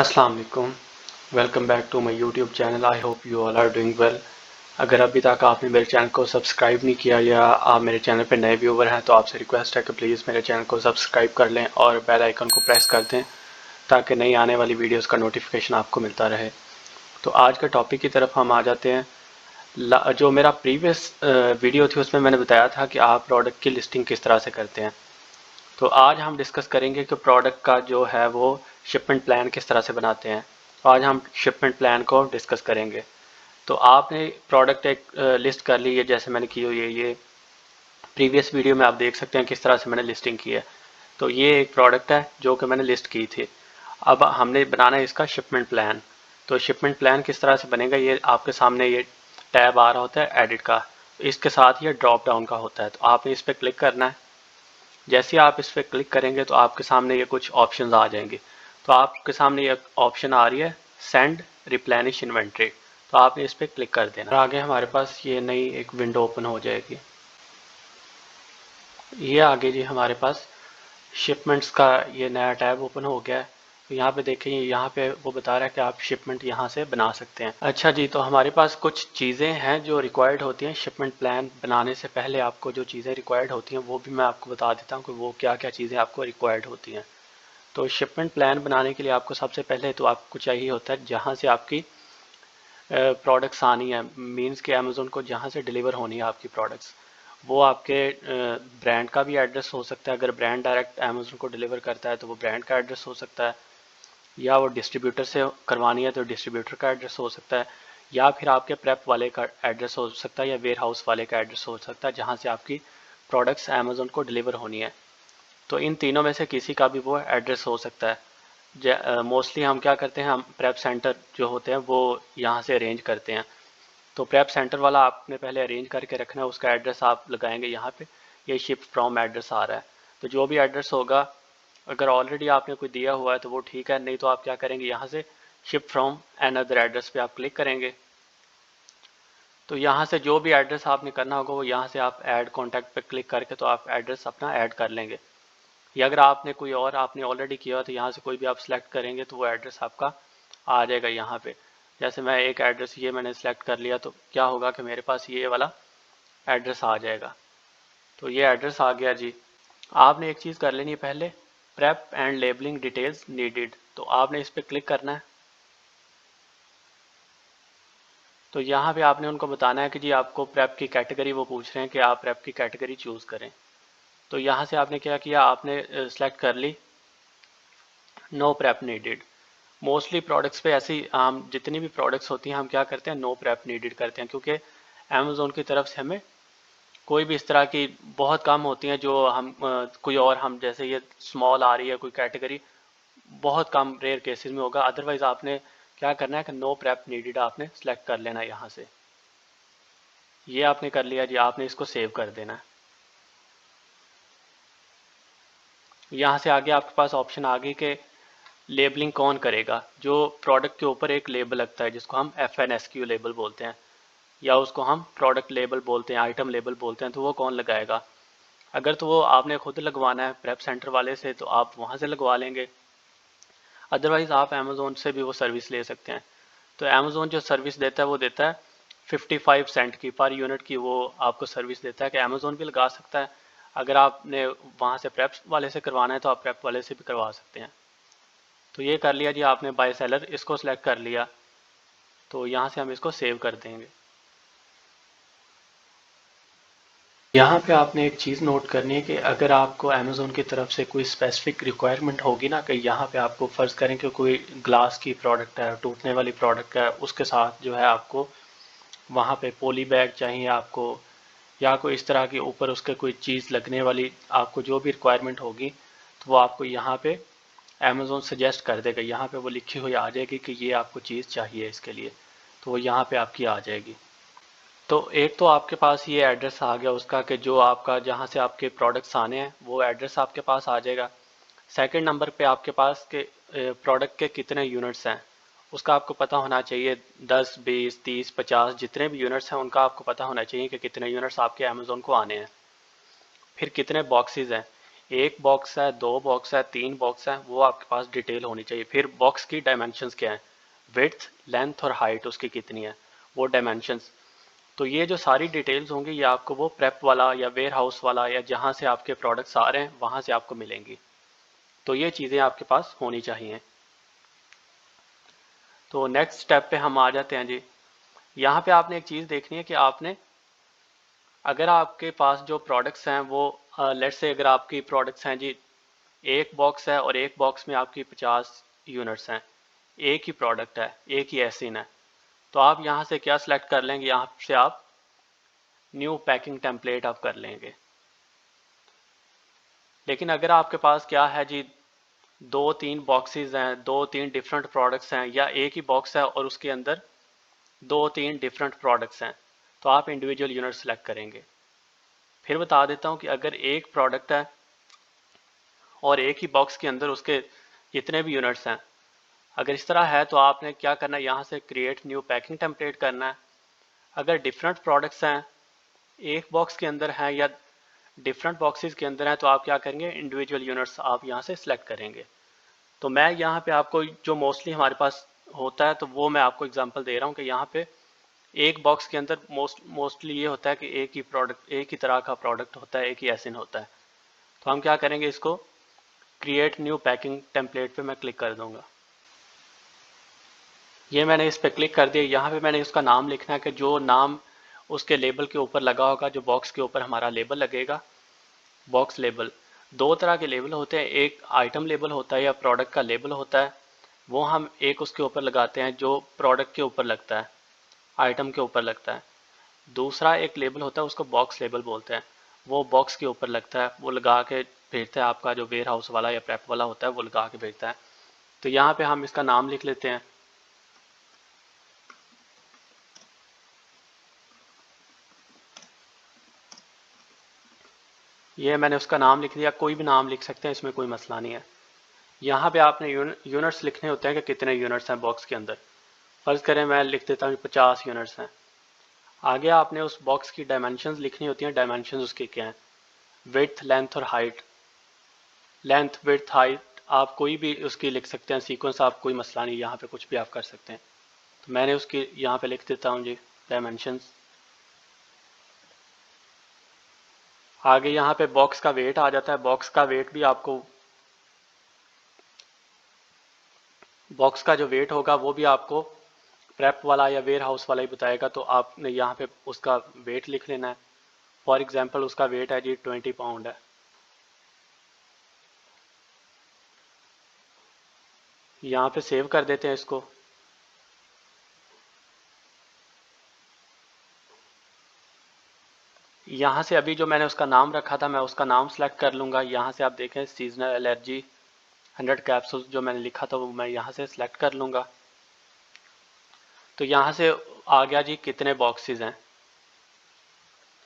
अस्सलाम वालेकुम। Welcome back to my YouTube channel. I hope you all are doing well. अगर अभी तक आपने मेरे चैनल को सब्सक्राइब नहीं किया या आप मेरे चैनल पर नए व्यूवर हैं तो आपसे रिक्वेस्ट है कि प्लीज़ मेरे चैनल को सब्सक्राइब कर लें और बेल आइकन को प्रेस कर दें ताकि नई आने वाली वीडियोस का नोटिफिकेशन आपको मिलता रहे। तो आज के टॉपिक की तरफ हम आ जाते हैं। जो मेरा प्रीवियस वीडियो थी उसमें मैंने बताया था कि आप प्रोडक्ट की लिस्टिंग किस तरह से करते हैं। तो आज हम डिस्कस करेंगे कि प्रोडक्ट का जो है वो शिपमेंट प्लान किस तरह से बनाते हैं। तो आज हम शिपमेंट प्लान को डिस्कस करेंगे। तो आपने प्रोडक्ट एक लिस्ट कर ली है जैसे मैंने की हुई है। ये प्रीवियस वीडियो में आप देख सकते हैं किस तरह से मैंने लिस्टिंग की है। तो ये एक प्रोडक्ट है जो कि मैंने लिस्ट की थी। अब हमने बनाना है इसका शिपमेंट प्लान। तो शिपमेंट प्लान किस तरह से बनेगा, ये आपके सामने ये टैब आ रहा होता है एडिट का। इसके साथ ये ड्रॉप डाउन का होता है। तो आपने इस पर क्लिक करना है। जैसे ही आप इस पर क्लिक करेंगे तो आपके सामने ये कुछ ऑप्शंस आ जाएंगे। तो आपके सामने ये ऑप्शन आ रही है सेंड रिप्लेनिश इन्वेंट्री। तो आपने इस पर क्लिक कर देना। आगे हमारे पास ये नई एक विंडो ओपन हो जाएगी। ये आगे जी हमारे पास शिपमेंट्स का ये नया टैब ओपन हो गया है। तो यहाँ पे देखें, यहाँ पे वो बता रहा है कि आप शिपमेंट यहाँ से बना सकते हैं। अच्छा जी, तो हमारे पास कुछ चीज़ें हैं जो रिक्वायर्ड होती हैं शिपमेंट प्लान बनाने से पहले। आपको जो चीज़ें रिक्वायर्ड होती हैं वो भी मैं आपको बता देता हूँ कि वो क्या क्या चीज़ें आपको रिक्वायर्ड होती हैं। तो शिपमेंट प्लान बनाने के लिए आपको सबसे पहले तो आपको चाहिए होता है जहाँ से आपकी प्रोडक्ट्स आनी है, मीन्स कि अमेज़ोन को जहाँ से डिलीवर होनी है आपकी प्रोडक्ट्स, वो आपके ब्रांड का भी एड्रेस हो सकता है। अगर ब्रांड डायरेक्ट अमेज़ोन को डिलीवर करता है तो वो ब्रांड का एड्रेस हो सकता है, या वो डिस्ट्रीब्यूटर से करवानी है तो डिस्ट्रीब्यूटर का एड्रेस हो सकता है, या फिर आपके प्रेप वाले का एड्रेस हो सकता है, या वेयर हाउस वाले का एड्रेस हो सकता है जहाँ से आपकी प्रोडक्ट्स अमेज़ोन को डिलीवर होनी है। तो इन तीनों में से किसी का भी वो एड्रेस हो सकता है। मोस्टली हम क्या करते हैं, हम प्रेप सेंटर जो होते हैं वो यहाँ से अरेंज करते हैं। तो प्रेप सेंटर वाला आपने पहले अरेंज करके रखना है, उसका एड्रेस आप लगाएंगे यहाँ पे। ये शिप फ्रॉम एड्रेस आ रहा है। तो जो भी एड्रेस होगा, अगर ऑलरेडी आपने कोई दिया हुआ है तो वो ठीक है, नहीं तो आप क्या करेंगे, यहाँ से शिप फ्रॉम अनदर एड्रेस पे आप क्लिक करेंगे। तो यहाँ से जो भी एड्रेस आपने करना होगा वो यहाँ से आप ऐड कॉन्टैक्ट पे क्लिक करके तो आप एड्रेस अपना ऐड कर लेंगे। या अगर आपने कोई और आपने ऑलरेडी किया हो तो यहाँ से कोई भी आप सिलेक्ट करेंगे तो वो एड्रेस आपका आ जाएगा यहाँ पे। जैसे मैं एक एड्रेस ये मैंने सेलेक्ट कर लिया तो क्या होगा कि मेरे पास ये वाला एड्रेस आ जाएगा। तो ये एड्रेस आ गया जी। आपने एक चीज़ कर लेनी है पहले, prep and labelling details needed. तो आपने इस पर क्लिक करना है। तो यहाँ पे आपने उनको बताना है कि जी आपको प्रेप की कैटेगरी, वो पूछ रहे हैं कि आप प्रेप की कैटेगरी चूज़ करें। तो यहाँ से आपने क्या किया, आपने सेलेक्ट कर ली no prep needed. Mostly products पे ऐसी हम जितनी भी प्रोडक्ट्स होती हैं हम क्या करते हैं, नो प्रेप नीडेड करते हैं, क्योंकि अमेज़ोन की तरफ से हमें कोई भी इस तरह की बहुत कम होती हैं जो हम कोई और हम जैसे ये स्मॉल आ रही है कोई कैटेगरी, बहुत कम रेयर केसेस में होगा। अदरवाइज आपने क्या करना है कि नो प्रेप नीडेड आपने सेलेक्ट कर लेना है यहाँ से। ये आपने कर लिया जी, आपने इसको सेव कर देना है। यहाँ से आगे आपके पास ऑप्शन आ गई कि लेबलिंग कौन करेगा। जो प्रोडक्ट के ऊपर एक लेबल लगता है जिसको हम FNSQ लेबल बोलते हैं, या उसको हम प्रोडक्ट लेबल बोलते हैं, आइटम लेबल बोलते हैं, तो वो कौन लगाएगा। अगर तो वो आपने खुद लगवाना है प्रेप सेंटर वाले से तो आप वहाँ से लगवा लेंगे। अदरवाइज आप अमेज़ोन से भी वो सर्विस ले सकते हैं। तो अमेज़ोन जो सर्विस देता है वो देता है 55 सेंट की पर यूनिट की, वो आपको सर्विस देता है कि अमेज़ोन भी लगा सकता है। अगर आपने वहाँ से प्रेप वाले से करवाना है तो आप प्रेप वाले से भी करवा सकते हैं। तो ये कर लिया जी आपने, बाय सेलर इसको सिलेक्ट कर लिया। तो यहाँ से हम इसको सेव कर देंगे। यहाँ पे आपने एक चीज़ नोट करनी है कि अगर आपको अमेज़ोन की तरफ से कोई स्पेसिफिक रिक्वायरमेंट होगी ना, कि यहाँ पे आपको फ़र्ज़ करें कि कोई ग्लास की प्रोडक्ट है, टूटने वाली प्रोडक्ट है, उसके साथ जो है आपको वहाँ पे पॉली बैग चाहिए आपको, या कोई इस तरह के ऊपर उसके कोई चीज़ लगने वाली, आपको जो भी रिक्वायरमेंट होगी तो वो आपको यहाँ पे अमेज़ोन सजेस्ट कर देगा। यहाँ पे वो लिखी हुई आ जाएगी कि ये आपको चीज़ चाहिए इसके लिए, तो वो यहाँ पे आपकी आ जाएगी। तो एक तो आपके पास ये एड्रेस आ गया उसका कि जो आपका जहाँ से आपके प्रोडक्ट्स आने हैं वो एड्रेस आपके पास आ जाएगा। सेकंड नंबर पे आपके पास के प्रोडक्ट के कितने यूनिट्स हैं उसका आपको पता होना चाहिए। 10, 20, 30, 50 जितने भी यूनिट्स हैं उनका आपको पता होना चाहिए कि कितने यूनिट्स आपके अमेज़ोन को आने हैं। फिर कितने बॉक्सेस हैं, एक बॉक्स है, दो बॉक्स है, तीन बॉक्स है, वो आपके पास डिटेल होनी चाहिए। फिर बॉक्स की डायमेंशंस क्या है, विड्थ, लेंथ और हाइट उसकी कितनी है, वो डायमेंशंस। तो ये जो सारी डिटेल्स होंगी ये आपको वो प्रेप वाला या वेयर हाउस वाला या जहाँ से आपके प्रोडक्ट्स आ रहे हैं वहाँ से आपको मिलेंगी। तो ये चीज़ें आपके पास होनी चाहिए। तो नेक्स्ट स्टेप पे हम आ जाते हैं जी। यहाँ पे आपने एक चीज़ देखनी है कि आपने, अगर आपके पास जो प्रोडक्ट्स हैं वो लेट्स से अगर आपकी प्रोडक्ट्स हैं जी, एक बॉक्स है और एक बॉक्स में आपकी 50 यूनिट्स हैं, एक ही प्रोडक्ट है, एक ही एसिन है, तो आप यहाँ से क्या सिलेक्ट कर लेंगे, यहाँ से आप न्यू पैकिंग टेम्पलेट आप कर लेंगे। लेकिन अगर आपके पास क्या है जी, दो तीन बॉक्सेस हैं, दो तीन डिफरेंट प्रोडक्ट्स हैं, या एक ही बॉक्स है और उसके अंदर दो तीन डिफरेंट प्रोडक्ट्स हैं, तो आप इंडिविजुअल यूनिट सेलेक्ट करेंगे। फिर बता देता हूँ कि अगर एक प्रोडक्ट है और एक ही बॉक्स के अंदर उसके जितने भी यूनिट्स हैं, अगर इस तरह है तो आपने क्या करना है, यहाँ से क्रिएट न्यू पैकिंग टेम्पलेट करना है। अगर डिफरेंट प्रोडक्ट्स हैं, एक बॉक्स के अंदर हैं या डिफरेंट बॉक्सेस के अंदर हैं, तो आप क्या करेंगे, इंडिविजुअल यूनिट्स आप यहाँ से सिलेक्ट करेंगे। तो मैं यहाँ पे आपको जो मोस्टली हमारे पास होता है तो वो मैं आपको एग्जांपल दे रहा हूँ कि यहाँ पे एक बॉक्स के अंदर मोस्टली ये होता है कि एक ही प्रोडक्ट, एक ही तरह का प्रोडक्ट होता है, एक ही एसिन होता है। तो हम क्या करेंगे, इसको क्रिएट न्यू पैकिंग टेम्पलेट पे मैं क्लिक कर दूंगा। ये मैंने इस पर क्लिक कर दिया। यहाँ पे मैंने उसका नाम लिखना है कि जो नाम उसके लेबल के ऊपर लगा होगा, जो बॉक्स के ऊपर हमारा लेबल लगेगा, बॉक्स लेबल। दो तरह के लेबल होते हैं, एक आइटम लेबल होता है या प्रोडक्ट का लेबल होता है, वो हम एक उसके ऊपर लगाते हैं जो प्रोडक्ट के ऊपर लगता है, आइटम के ऊपर लगता है। दूसरा एक लेबल होता है, उसको बॉक्स लेबल बोलते हैं, वो बॉक्स के ऊपर लगता है, वो लगा के भेजता है, आपका जो वेयर हाउस वाला या प्रेप वाला होता है वो लगा के भेजता है। तो यहाँ पे हम इसका नाम लिख लेते हैं, ये मैंने उसका नाम लिख दिया। कोई भी नाम लिख सकते हैं, इसमें कोई मसला नहीं है। यहाँ पे आपने यूनिट्स लिखने होते हैं कि कितने यूनिट्स हैं बॉक्स के अंदर। फर्ज करें मैं लिख देता हूँ 50 यूनिट्स हैं। आगे आपने उस बॉक्स की डायमेंशंस लिखनी होती हैं। डायमेंशंस उसके क्या हैं, विड्थ, लेंथ और हाइट। लेंथ, विड्थ, हाइट आप कोई भी उसकी लिख सकते हैं, सीक्वेंस आप, कोई मसला नहीं, यहाँ पे कुछ भी आप कर सकते हैं। तो मैंने उसकी यहाँ पे लिख देता हूँ जी डायमेंशंस। आगे यहाँ पे बॉक्स का वेट आ जाता है। बॉक्स का वेट भी आपको, बॉक्स का जो वेट होगा वो भी आपको प्रेप वाला या वेयर हाउस वाला ही बताएगा, तो आपने यहाँ पे उसका वेट लिख लेना है। फॉर एग्जांपल उसका वेट है जी 20 पाउंड है। यहाँ पे सेव कर देते हैं इसको। यहाँ से अभी जो मैंने उसका नाम रखा था मैं उसका नाम सेलेक्ट कर लूँगा। यहाँ से आप देखें सीजनल एलर्जी 100 कैप्सूल जो मैंने लिखा था वो मैं यहाँ से सिलेक्ट कर लूँगा। तो यहाँ से आ गया जी कितने बॉक्सेस हैं,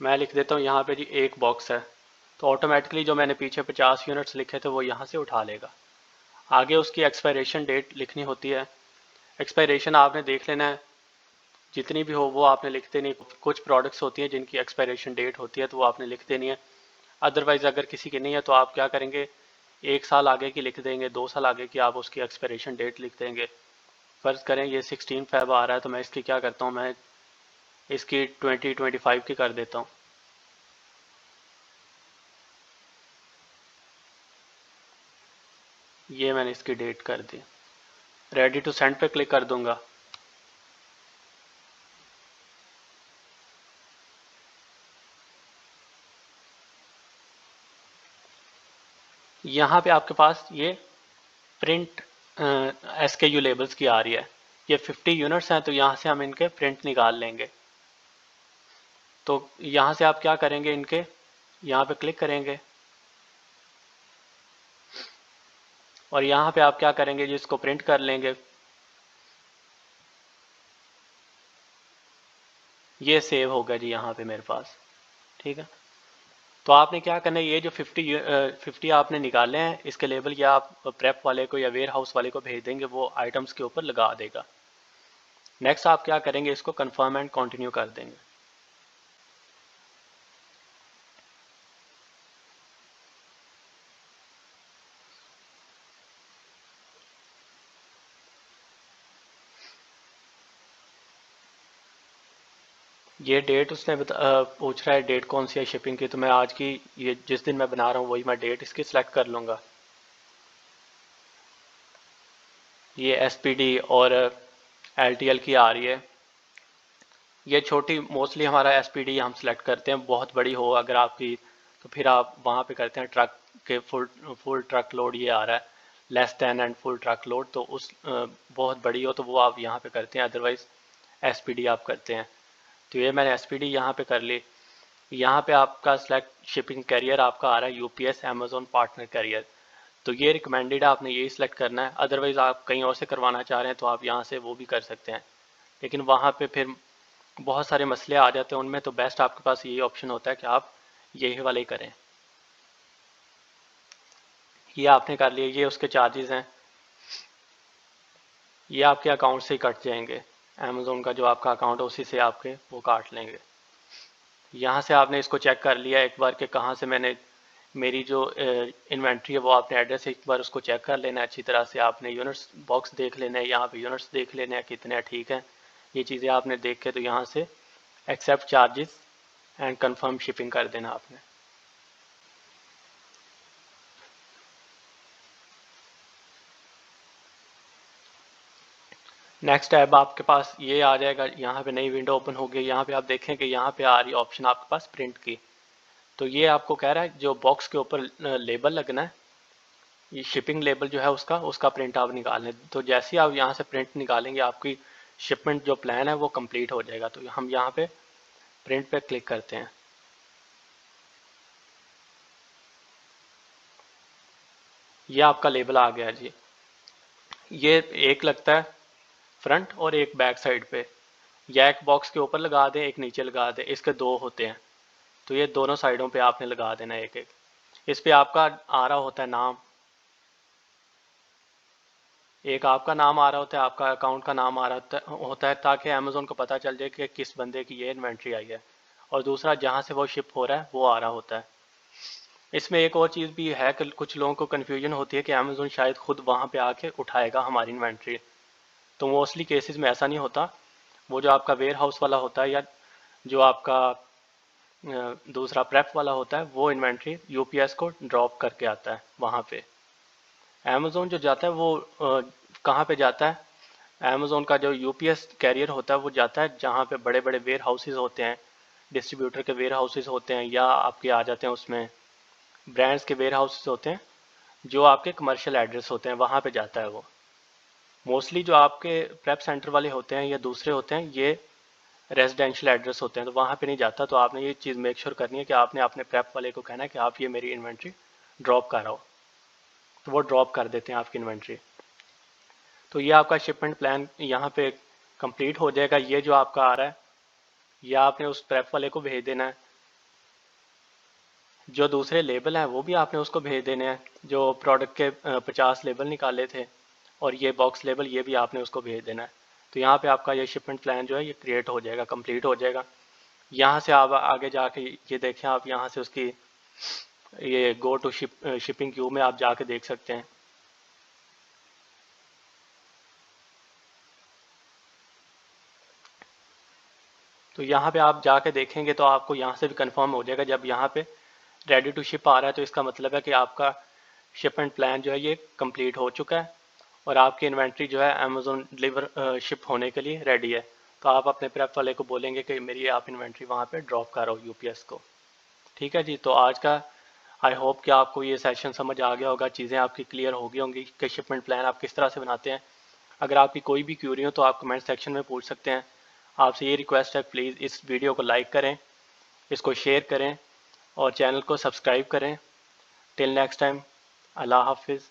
मैं लिख देता हूँ यहाँ पे जी एक बॉक्स है। तो ऑटोमेटिकली जो मैंने पीछे 50 यूनिट्स लिखे थे वो यहाँ से उठा लेगा। आगे उसकी एक्सपायरेशन डेट लिखनी होती है। एक्सपायरेशन आपने देख लेना है, जितनी भी हो वो आपने लिख देनी। कुछ प्रोडक्ट्स होती हैं जिनकी एक्सपायरेशन डेट होती है तो वो आपने लिख देनी है। अदरवाइज़ अगर किसी की नहीं है तो आप क्या करेंगे, एक साल आगे की लिख देंगे, 2 साल आगे की आप उसकी एक्सपायरेशन डेट लिख देंगे। फ़र्ज़ करें ये 16 फ़ेब आ रहा है तो मैं इसकी क्या करता हूँ, मैं इसकी 2025 की कर देता हूँ। ये मैंने इसकी डेट कर दी। रेडी टू सेंड पे क्लिक कर दूंगा। यहाँ पे आपके पास ये प्रिंट SKU लेबल्स की आ रही है। ये 50 यूनिट्स हैं तो यहाँ से हम इनके प्रिंट निकाल लेंगे। तो यहाँ से आप क्या करेंगे, इनके यहाँ पे क्लिक करेंगे और यहाँ पे आप क्या करेंगे जी, इसको प्रिंट कर लेंगे। ये सेव होगा जी यहाँ पे मेरे पास, ठीक है। तो आपने क्या करना है, ये जो 50 आपने निकाले हैं इसके लेबल, या आप प्रेप वाले को या वेयर हाउस वाले को भेज देंगे, वो आइटम्स के ऊपर लगा देगा। नेक्स्ट आप क्या करेंगे, इसको कंफर्म एंड कंटिन्यू कर देंगे। ये डेट उसने पूछ रहा है डेट कौन सी है शिपिंग की, तो मैं आज की, ये जिस दिन मैं बना रहा हूँ वही मैं डेट इसकी सिलेक्ट कर लूँगा। ये एसपीडी और एलटीएल की आ रही है। ये छोटी मोस्टली हमारा एसपीडी हम सेलेक्ट करते हैं, बहुत बड़ी हो अगर आपकी तो फिर आप वहाँ पे करते हैं ट्रक के फुल ट्रक लोड ये आ रहा है, less than and full truck load, तो उस बहुत बड़ी हो तो वो आप यहाँ पे करते हैं, अदरवाइज एसपीडी आप करते हैं। तो ये मैंने एसपीडी यहाँ पे कर ली। यहाँ पे आपका सेलेक्ट शिपिंग कैरियर आपका आ रहा है यूपीएस अमेजोन पार्टनर कैरियर, तो ये रिकमेंडेड है, आपने यही सिलेक्ट करना है। अदरवाइज आप कहीं और से करवाना चाह रहे हैं तो आप यहाँ से वो भी कर सकते हैं, लेकिन वहाँ पे फिर बहुत सारे मसले आ जाते हैं उनमें, तो बेस्ट आपके पास यही ऑप्शन होता है कि आप यही वाले ही करें। ये आपने कर लिया, ये उसके चार्जेस हैं, ये आपके अकाउंट से ही कट जाएंगे, अमेजोन का जो आपका अकाउंट है उसी से आपके वो काट लेंगे। यहाँ से आपने इसको चेक कर लिया एक बार कि कहाँ से मैंने मेरी जो इन्वेंट्री है वो आपने एड्रेस एक बार उसको चेक कर लेना है अच्छी तरह से, आपने यूनिट्स बॉक्स देख लेना है, यहाँ पे यूनिट्स देख लेना है कितने ठीक है, ये चीज़ें आपने देख के तो यहाँ से accept charges and confirm shipping कर देना आपने। नेक्स्ट टैब आपके पास ये आ जाएगा, यहाँ पे नई विंडो ओपन हो गई। यहाँ पे आप देखें कि यहाँ पे आ रही ऑप्शन आपके पास प्रिंट की, तो ये आपको कह रहा है जो बॉक्स के ऊपर लेबल लगना है, ये शिपिंग लेबल जो है उसका प्रिंट आप निकाल लें। तो जैसे ही आप यहाँ से प्रिंट निकालेंगे आपकी शिपमेंट जो प्लान है वो कंप्लीट हो जाएगा। तो हम यहाँ पे प्रिंट पे क्लिक करते हैं। ये आपका लेबल आ गया जी। ये एक लगता है फ्रंट और एक बैक साइड पे, या एक बॉक्स के ऊपर लगा दें एक नीचे लगा दें, इसके दो होते हैं, तो ये दोनों साइडों पे आपने लगा देना एक एक। इस पे आपका आ रहा होता है नाम, एक आपका नाम आ रहा होता है, आपका अकाउंट का नाम आ रहा होता है, ताकि अमेजोन को पता चल जाए कि किस बंदे की ये इन्वेंट्री आई है, और दूसरा जहाँ से वो शिप हो रहा है वो आ रहा होता है। इसमें एक और चीज़ भी है कि कुछ लोगों को कन्फ्यूजन होती है कि अमेजोन शायद खुद वहाँ पे आके उठाएगा हमारी इन्वेंट्री, तो मोस्टली केसेस में ऐसा नहीं होता। वो जो आपका वेयर हाउस वाला होता है या जो आपका दूसरा प्रेप वाला होता है वो इन्वेंट्री यूपीएस को ड्रॉप करके आता है वहाँ पे। अमेजोन जो जाता है वो कहाँ पे जाता है, अमेजोन का जो यूपीएस कैरियर होता है वो जाता है जहाँ पे बड़े बड़े वेयर हाउसेज होते हैं, डिस्ट्रीब्यूटर के वेयर हाउसेज होते हैं, या आपके आ जाते हैं उसमें ब्रांड्स के वेयर हाउसेज होते हैं, जो आपके कमर्शियल एड्रेस होते हैं वहाँ पे जाता है वो। मोस्टली जो आपके प्रेप सेंटर वाले होते हैं या दूसरे होते हैं ये रेजिडेंशियल एड्रेस होते हैं, तो वहाँ पे नहीं जाता। तो आपने ये चीज़ मेक श्योर करनी है कि आपने अपने प्रेप वाले को कहना है कि आप ये मेरी इन्वेंट्री ड्रॉप कराओ, तो वो ड्रॉप कर देते हैं आपकी इन्वेंट्री। तो ये आपका शिपमेंट प्लान यहाँ पे कंप्लीट हो जाएगा। ये जो आपका आ रहा है ये आपने उस प्रेप वाले को भेज देना है, जो दूसरे लेबल हैं वो भी आपने उसको भेज देने हैं, जो प्रोडक्ट के 50 लेबल निकाले थे, और ये बॉक्स लेबल ये भी आपने उसको भेज देना है। तो यहाँ पे आपका ये शिपमेंट प्लान जो है ये क्रिएट हो जाएगा, कंप्लीट हो जाएगा। यहाँ से आप आगे जाके ये देखें, आप यहाँ से उसकी ये गो टू शिपिंग क्यू में आप जाके देख सकते हैं। तो यहाँ पे आप जाके देखेंगे तो आपको यहाँ से भी कंफर्म हो जाएगा, जब यहाँ पे रेडी टू शिप आ रहा है तो इसका मतलब है कि आपका शिपमेंट प्लान जो है ये कंप्लीट हो चुका है, और आपकी इन्वेंट्री जो है अमेजोन डिलीवर शिप होने के लिए रेडी है। तो आप अपने प्रेप वाले को बोलेंगे कि मेरी आप इन्वेंट्री वहाँ पे ड्रॉप करो यूपीएस को। ठीक है जी, तो आज का आई होप कि आपको ये सेशन समझ आ गया होगा, चीज़ें आपकी क्लियर हो गई होंगी कि शिपमेंट प्लान आप किस तरह से बनाते हैं। अगर आपकी कोई भी क्यूरी हो तो आप कमेंट सेक्शन में पूछ सकते हैं। आपसे ये रिक्वेस्ट है, प्लीज़ इस वीडियो को लाइक करें, इसको शेयर करें और चैनल को सब्सक्राइब करें। टिल नेक्स्ट टाइम, अल्लाह हाफिज़।